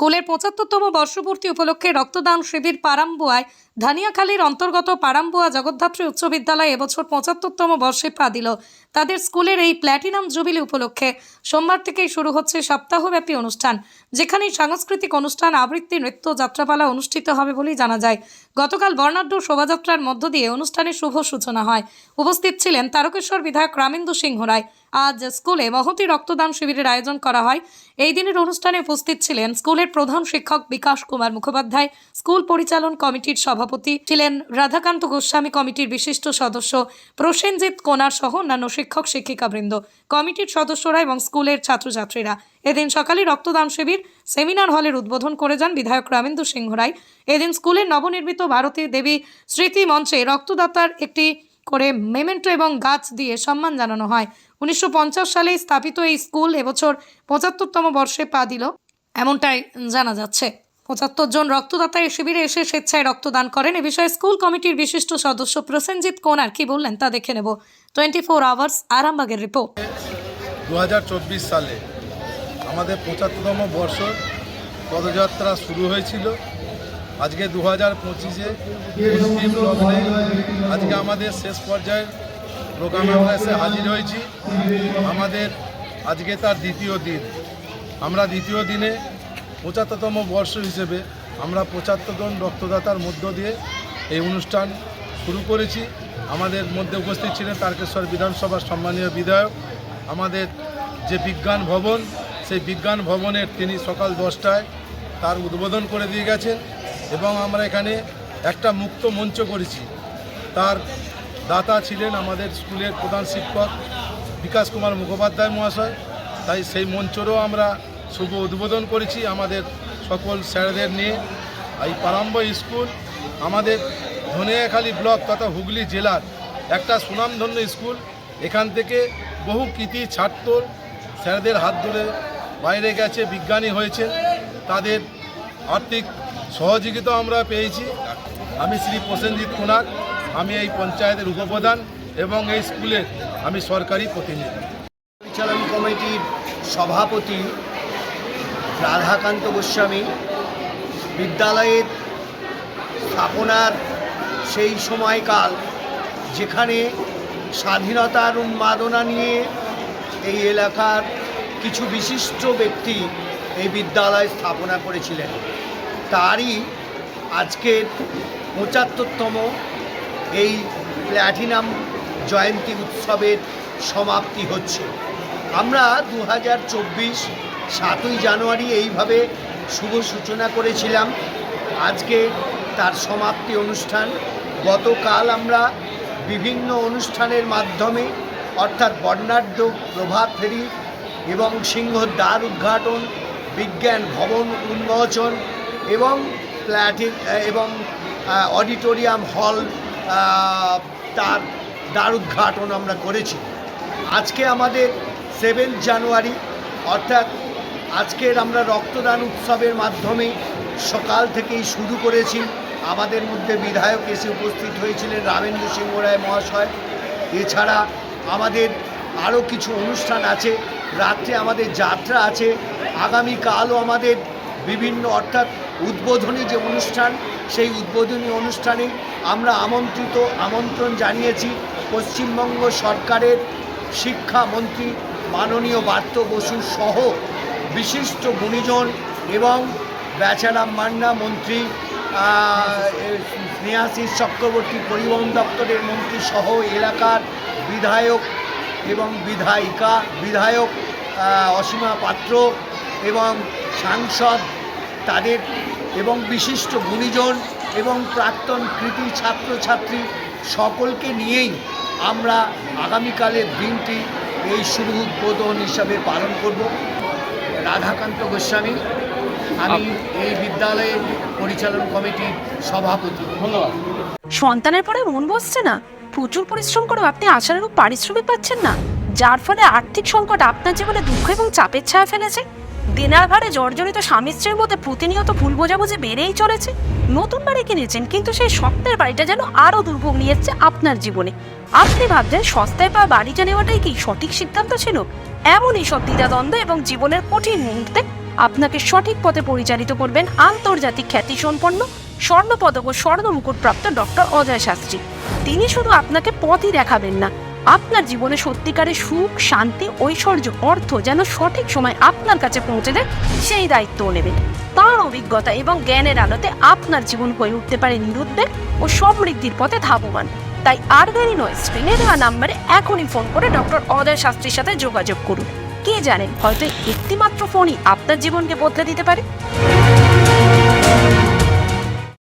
স্কুলের ৭৫তম বর্ষপূর্তি উপলক্ষে রক্তদান শিবির পারাম্বুয়ায় ধানিয়াখালীর অন্তর্গত পারাম্বুয়া জগদ্ধাত্রী উচ্চ বিদ্যালয় এবছর ৭৫তম বর্ষে পা দিল। তাদের স্কুলের এই প্ল্যাটিনাম জুবিলি উপলক্ষে সোমবার থেকেই শুরু হচ্ছে সপ্তাহব্যাপী অনুষ্ঠান, যেখানে সাংস্কৃতিক অনুষ্ঠান, আবৃত্তি, নৃত্য, যাত্রাপালা অনুষ্ঠিত হবে বলেই জানা যায়। গতকাল বর্ণাঢ্য শোভাযাত্রার মধ্য দিয়ে অনুষ্ঠানের শুভ সূচনা হয়। উপস্থিত ছিলেন তারকেশ্বর বিধায়ক রামেন্দু সিংহ রায়। আজ স্কুলে মহতী রক্তদান শিবিরের আয়োজন করা হয়। এই দিনের অনুষ্ঠানে উপস্থিত ছিলেন স্কুলের প্রধান শিক্ষক বিকাশ কুমার মুখোপাধ্যায়, স্কুল পরিচালন কমিটির সভাপতি ছিলেন রাধাকান্ত গোস্বামী, কমিটির বিশিষ্ট সদস্য প্রসেনজিৎ কোনার সহ অন্যান্য শিক্ষক শিক্ষিকাবৃন্দ, কমিটির সদস্যরা এবং স্কুলের ছাত্রছাত্রীরা। এদিন সকালে রক্তদান শিবির সেমিনার হলের উদ্বোধন করে যান বিধায়ক রামেন্দু সিংহ রায়। এদিন স্কুলের নবনির্মিত ভারতী দেবী স্মৃতি মঞ্চে রক্তদাতার একটি করে মেমেন্টো এবং গাছ দিয়ে সম্মান জানানো হয়। 1950 সালে স্থাপিত এই স্কুল এবছর ৭৫তম বর্ষে পা দিল, এমনটাই জানা যাচ্ছে। ৭৫ জন রক্তদাতা এই শিবিরে এসে স্বেচ্ছায় রক্তদান করেন। এ বিষয়ে স্কুল কমিটির বিশিষ্ট সদস্য প্রসেনজিৎ কোনার কি বললেন তা দেখে নেব। 24 আওয়ার্স আরামবাগের রিপোর্ট। 2024 সালে আমাদের ৭৫তম বর্ষ পদযাত্রা শুরু হয়েছিল। আজকে 2025-এ অন্তিম লগ্নে আজকে আমাদের শেষ পর্যায়ের প্রোগ্রামে আমরা এসে হাজির হয়েছি। আমাদের আজকে তার দ্বিতীয় দিন। আমরা দ্বিতীয় দিনে ৭৫তম বর্ষ হিসেবে আমরা ৭৫ জন রক্তদাতার মধ্য দিয়ে এই অনুষ্ঠান শুরু করেছি। আমাদের মধ্যে উপস্থিত ছিলেন তারকেশ্বর বিধানসভার সম্মানীয় বিধায়ক। আমাদের যে বিজ্ঞান ভবন, সেই বিজ্ঞান ভবনের তিনি সকাল 10টায় তার উদ্বোধন করে দিয়ে গেছেন এবং আমরা এখানে একটা মুক্ত মঞ্চ করেছি। তার দাতা ছিলেন আমাদের স্কুলের প্রধান শিক্ষক বিকাশ কুমার মুখোপাধ্যায় মহাশয়। তাই সেই মঞ্চেরও আমরা শুভ উদ্বোধন করেছি আমাদের সকল স্যারদের নিয়ে। এই পারাম্বুয়া স্কুল আমাদের ধনিয়াখালী ব্লক তথা হুগলি জেলার একটা সুনামধন্য স্কুল। এখান থেকে বহু কৃতি ছাত্র স্যারদের হাত ধরে বাইরে গেছে, বিজ্ঞানী হয়েছে, তাদের আর্থিক সহযোগিতা আমরা পেয়েছি। আমি শ্রী প্রসেনজিৎ কোনার, আমি এই পঞ্চায়েতের উপপ্রধান এবং এই স্কুলের আমি সরকারি প্রতিনিধি। পরিচালন কমিটির সভাপতি রাধাকান্ত গোস্বামী বিদ্যালয়ের স্থাপনার সেই সময়কাল যেখানে স্বাধীনতার উন্মাদনা নিয়ে এই এলাকার কিছু বিশিষ্ট ব্যক্তি এই বিদ্যালয় স্থাপনা করেছিলেন, তারই আজকের ৭৫তম এই প্ল্যাটিনাম জয়ন্তী উৎসবের সমাপ্তি হচ্ছে। আমরা 2024 7ই জানুয়ারি এইভাবে শুভ সূচনা করেছিলাম। আজকে তার সমাপ্তি অনুষ্ঠান। গতকাল আমরা বিভিন্ন অনুষ্ঠানের মাধ্যমে অর্থাৎ বর্ণাঢ্য প্রভাত ফেরি এবং সিংহর দ্বার উদ্ঘাটন, বিজ্ঞান ভবন উন্মোচন এবং এবং অডিটোরিয়াম হল তার দ্বার উদ্ঘাটন আমরা করেছি। আজকে আমাদের 7 জানুয়ারি অর্থাৎ আজকের আমরা রক্তদান উৎসবের মাধ্যমে সকাল থেকেই শুরু করেছি। আমাদের মধ্যে বিধায়ক এসে উপস্থিত হয়েছিলেন রামেন্দু সিংহ রায় মহাশয়। এছাড়া আমাদের আরও কিছু অনুষ্ঠান আছে, রাত্রে আমাদের যাত্রা আছে, আগামীকালও আমাদের বিভিন্ন অর্থাৎ উদ্বোধনী যে অনুষ্ঠান, সেই উদ্বোধনী অনুষ্ঠানে আমরা আমন্ত্রণ জানিয়েছি পশ্চিমবঙ্গ সরকারের শিক্ষামন্ত্রী মাননীয় বার্ত বসু সহ বিশিষ্ট গুণীজন এবং বেচারাম মান্না মন্ত্রী, স্নেহাশিস চক্রবর্তী পরিবহন দপ্তরের মন্ত্রী সহ এলাকার বিধায়ক এবং বিধায়িকা, বিধায়ক অসীমা পাত্র এবং সাংসদ তাদের এবং বিশিষ্ট গুণীজন এবং প্রাক্তন কৃতি ছাত্রছাত্রী সকলকে নিয়েই আমরা আগামীকালের দিনটি এই শুভ উদ্বোধন হিসাবে পালন করব। রাধাকান্ত গোস্বামী, আমি এই বিদ্যালয়ের পরিচালন কমিটির সভাপতি। ধন্যবাদ। সন্তানের পরে মন বসছে না, প্রচুর পরিশ্রম করেও আপনি আশানুরূপ পারিশ্রমিক পাচ্ছেন না, যার ফলে আর্থিক সংকট আপনার জীবনে দুঃখ এবং চাপের ছায়া ফেলেছে। দেনার ভারে জর্জরিত স্বামী স্ত্রীর মধ্যে প্রতিনিয়ত ভুল বোঝাবুঝি বেড়েই চলেছে। নতুন বাড়ি কিনেছেন, কিন্তু সেই স্বপ্নের বাড়িটা যেন আরও দুর্ভোগ নিয়ে এসছে আপনার জীবনে। আপনি ভাবছেন সস্তায় পাওয়া বাড়িটা নেওয়াটাই কি সঠিক সিদ্ধান্ত ছিল? এমনই সব দ্বিধাদ্বন্দ্ব এবং জীবনের কঠিন মুহূর্তে আপনাকে সঠিক পথে পরিচালিত করবেন আন্তর্জাতিক খ্যাতিসম্পন্ন স্বর্ণপদক ও স্বর্ণ মুকুটপ্রাপ্ত ডক্টর অজয় শাস্ত্রী। তিনি শুধু আপনাকে পথই দেখাবেন না, আপনার জীবনে সত্যিকারের সুখ, শান্তি, ঐশ্বর্য, অর্থ যেন সঠিক সময় আপনার কাছে পৌঁছে দেয় সেই দায়িত্বও নেবেন। তার অভিজ্ঞতা এবং জ্ঞানের আলোতে আপনার জীবন হয়ে উঠতে পারে নিরুদ্বেগ ও সমৃদ্ধির পথে ধাবমান। তাই আর দেরি নয়, স্ক্রিনে দেওয়া নাম্বারে এখনই ফোন করে ডক্টর অজয় শাস্ত্রীর সাথে যোগাযোগ করুন। কে জানেন, হয়তো একটিমাত্র ফোনই আপনার জীবনকে বদলে দিতে পারে।